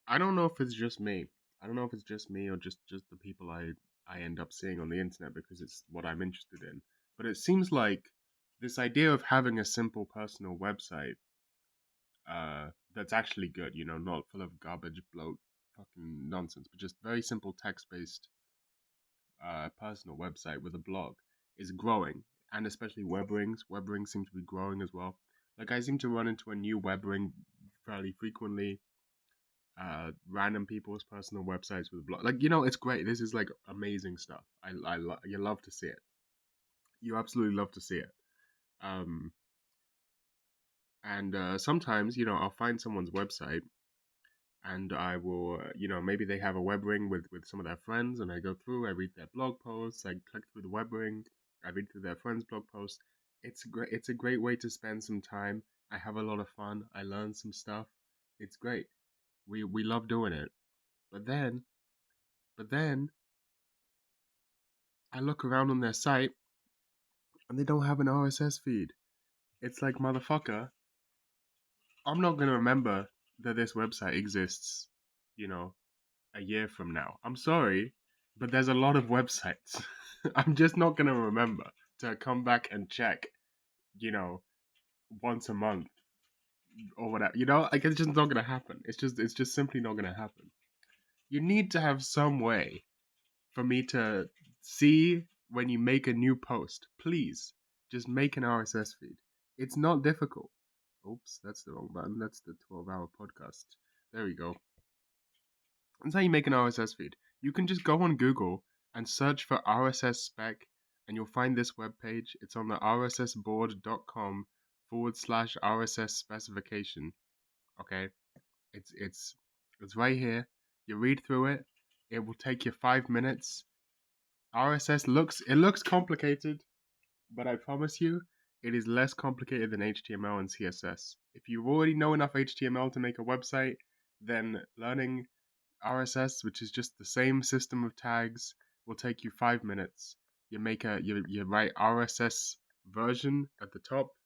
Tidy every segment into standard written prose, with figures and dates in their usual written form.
I don't know if it's just me. I don't know if it's just me or just the people I end up seeing on the internet because it's what I'm interested in. But it seems like this idea of having a simple personal website that's actually good, not full of garbage, bloat, fucking nonsense, but just very simple text-based personal website with a blog is growing, and especially web rings. Web rings seem to be growing as well. Like I seem to run into a new web ring fairly frequently. Random people's personal websites with blog, like it's great. This is like amazing stuff. You love to see it. You absolutely love to see it. Um, and sometimes I'll find someone's website and I will, maybe they have a web ring with some of their friends, and I go through, I read their blog posts, I click through the web ring, I read through their friends' blog posts. It's a great way to spend some time. I have a lot of fun. I learn some stuff. It's great. We love doing it. But then, but then I look around on their site and they don't have an RSS feed. It's like, motherfucker, I'm not gonna remember that this website exists, you know, a year from now. I'm sorry, but there's a lot of websites. I'm just not gonna remember to come back and check, you know, once a month or whatever. Like it's just not gonna happen. It's just simply not gonna happen. You need to have some way for me to see when you make a new post. Please, just make an RSS feed. It's not difficult. Oops, that's the wrong button. That's the 12-hour podcast. There we go. That's how you make an RSS feed. You can just go on Google and search for RSS spec, and you'll find this webpage. It's on the rssboard.com/RSS specification. Okay, it's right here. You read through it. It will take you 5 minutes. RSS looks complicated, but I promise you, it is less complicated than HTML and CSS. If you already know enough HTML to make a website, then learning RSS, which is just the same system of tags, will take you 5 minutes. You write RSS version at the top,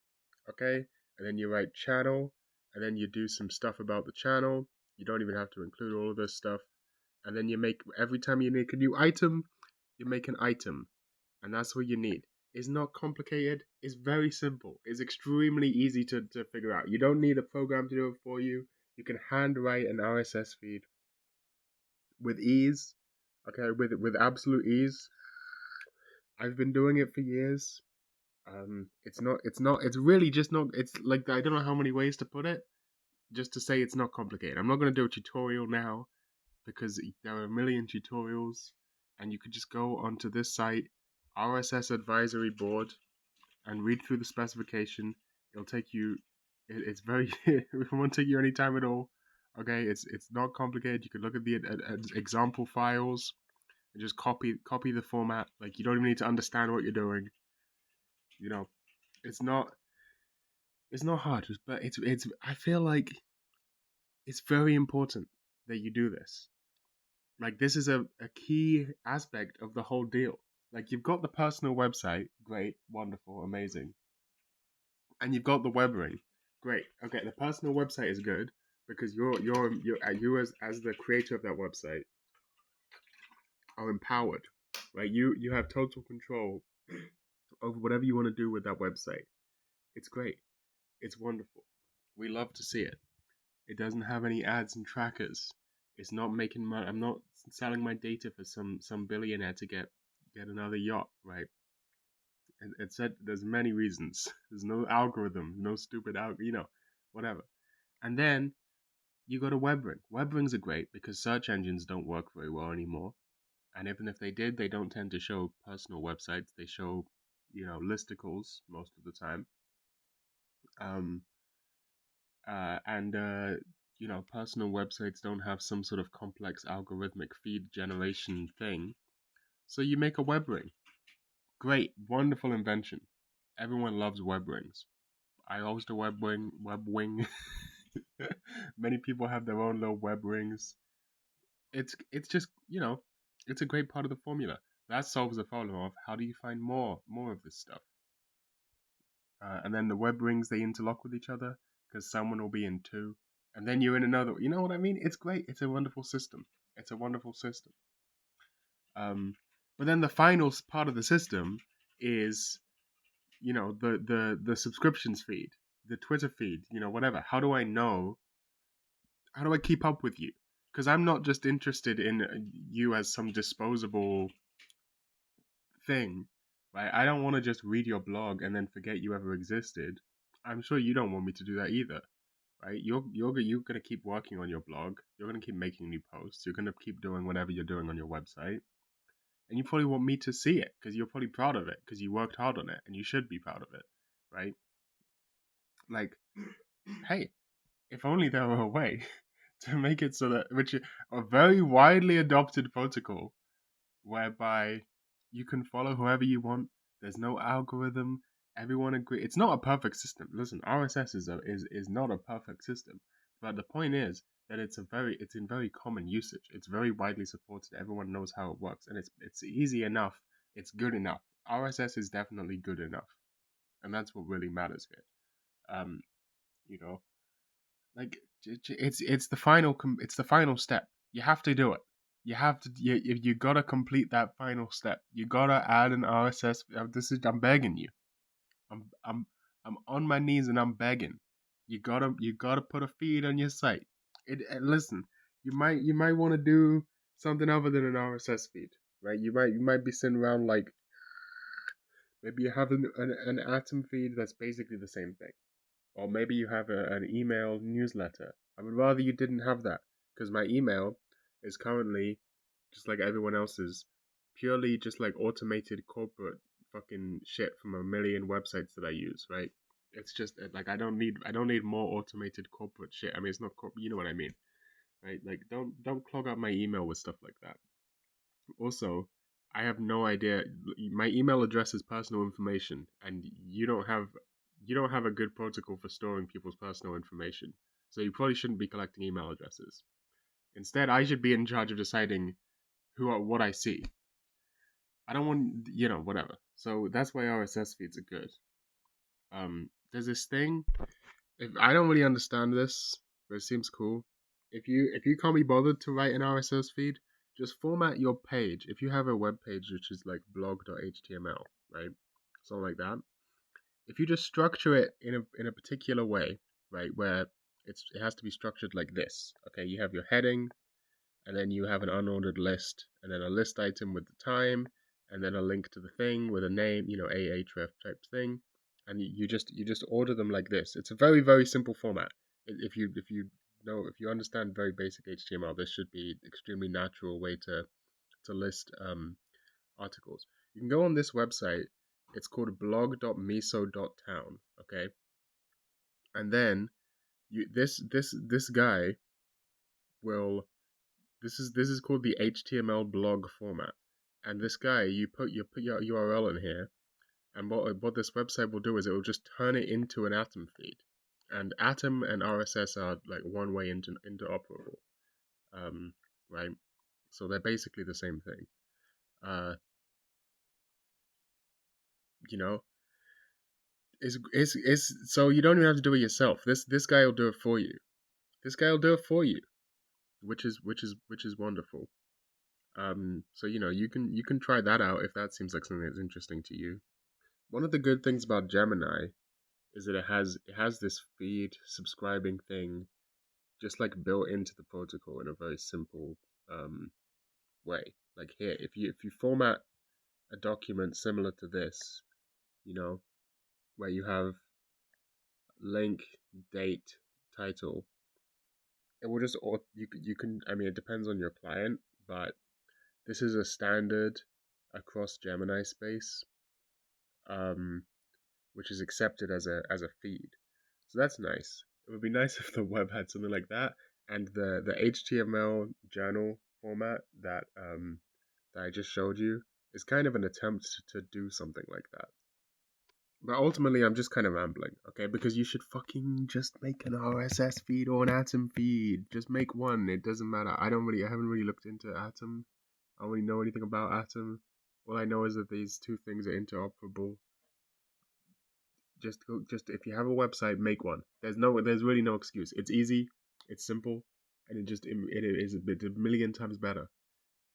okay, and then you write channel, and then you do some stuff about the channel. You don't even have to include all of this stuff, and then every time you make a new item, you make an item, and that's what you need. It's not complicated. It's very simple. It's extremely easy to figure out. You don't need a program to do it for you. You can handwrite an RSS feed with ease, okay, with absolute ease. I've been doing it for years. It's really just not. It's like I don't know how many ways to put it. Just to say it's not complicated. I'm not going to do a tutorial now because there are a million tutorials, and you could just go onto this site, RSS Advisory Board, and read through the specification. It'll take you. It's very. It won't take you any time at all. Okay, it's not complicated. You can look at the example files and just copy the format. Like you don't even need to understand what you're doing. You know, it's not it's not hard, but it's. I feel like it's very important that you do this. Like this is a key aspect of the whole deal. Like you've got the personal website, great, wonderful, amazing, and you've got the web ring, great. Okay, the personal website is good because you as the creator of that website are empowered, right? You have total control over whatever you want to do with that website. It's great. It's wonderful. We love to see it. It doesn't have any ads and trackers. It's not making money. I'm not selling my data for some billionaire to get another yacht, right? It said there's many reasons. There's no algorithm, no stupid whatever. And then you go to WebRing. WebRings are great because search engines don't work very well anymore. And even if they did, they don't tend to show personal websites. They show, listicles most of the time. Um, and personal websites don't have some sort of complex algorithmic feed generation thing. So you make a web ring. Great, wonderful invention. Everyone loves web rings. I host a web wing. Web wing. Many people have their own little web rings. It's just it's a great part of the formula. That solves the problem of how do you find more of this stuff. And then the web rings, they interlock with each other because someone will be in two. and then you're in another. You know what I mean? It's great. It's a wonderful system. It's a wonderful system. Um, but then the final part of the system is, the subscriptions feed, the Twitter feed, whatever. How do I know? How do I keep up with you? Because I'm not just interested in you as some disposable thing, right? I don't want to just read your blog and then forget you ever existed. I'm sure you don't want me to do that either, right? You're gonna keep working on your blog. You're gonna keep making new posts. You're gonna keep doing whatever you're doing on your website, and you probably want me to see it because you're probably proud of it because you worked hard on it, and you should be proud of it, right? Like, hey, if only there were a way to make it so that, which is a very widely adopted protocol, whereby you can follow whoever you want. There's no algorithm. Everyone agree. It's not a perfect system. Listen, RSS is not a perfect system, but the point is that it's in very common usage. It's very widely supported. Everyone knows how it works, and it's easy enough. It's good enough. RSS is definitely good enough, and that's what really matters here. Um, you know, like it's the final step. You have to do it. You have to you gotta complete that final step. You gotta add an RSS. I'm begging you. I'm on my knees and I'm begging. You gotta put a feed on your site. Listen, you might want to do something other than an RSS feed, right? You might be sitting around like maybe you have an Atom feed that's basically the same thing. Or maybe you have an email newsletter. I would rather you didn't have that because my email is currently just like everyone else's, purely just like automated corporate fucking shit from a million websites that I use, right? It's just like I don't need more automated corporate shit. I mean, it's not corporate, you know what I mean, right? Like don't clog up my email with stuff like that. Also, I have no idea. My email address is personal information, and you don't have a good protocol for storing people's personal information. So you probably shouldn't be collecting email addresses. Instead, I should be in charge of deciding what I see. I don't want whatever. So that's why RSS feeds are good. There's this thing. If I don't really understand this, but it seems cool. If you can't be bothered to write an RSS feed, just format your page. If you have a web page which is like blog.html, right, something like that. If you just structure it in a particular way, right, where it has to be structured like this. Okay, you have your heading, and then you have an unordered list, and then a list item with the time, and then a link to the thing with a name, ahref type thing, and you just order them like this. It's a very very simple format. If you understand very basic HTML, this should be extremely natural way to list articles. You can go on this website. It's called blog.miso.town. Okay, and then this guy will this is called the HTML blog format. And this guy, you put your URL in here, and what this website will do is it will just turn it into an Atom feed. And Atom and RSS are like one way interoperable, right? So they're basically the same thing. Uh, you know, is so you don't even have to do it yourself. This guy will do it for you. This guy will do it for you, which is wonderful. So you can try that out if that seems like something that's interesting to you. One of the good things about Gemini is that it has this feed subscribing thing just like built into the protocol in a very simple way. Like here, if you format a document similar to this, you know, where you have link, date, title, it will just you can I mean it depends on your client, but this is a standard across Gemini space, um, which is accepted as a feed. So that's nice. It would be nice if the web had something like that, and the HTML journal format that I just showed you is kind of an attempt to do something like that. But ultimately, I'm just kind of rambling, okay? Because you should fucking just make an RSS feed or an Atom feed. Just make one. It doesn't matter. I haven't really looked into Atom. I don't really know anything about Atom. All I know is that these two things are interoperable. Just if you have a website, make one. There's really no excuse. It's easy. It's simple, and it is a million times better.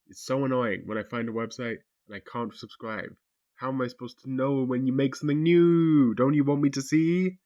It's so annoying when I find a website and I can't subscribe. How am I supposed to know when you make something new? Don't you want me to see?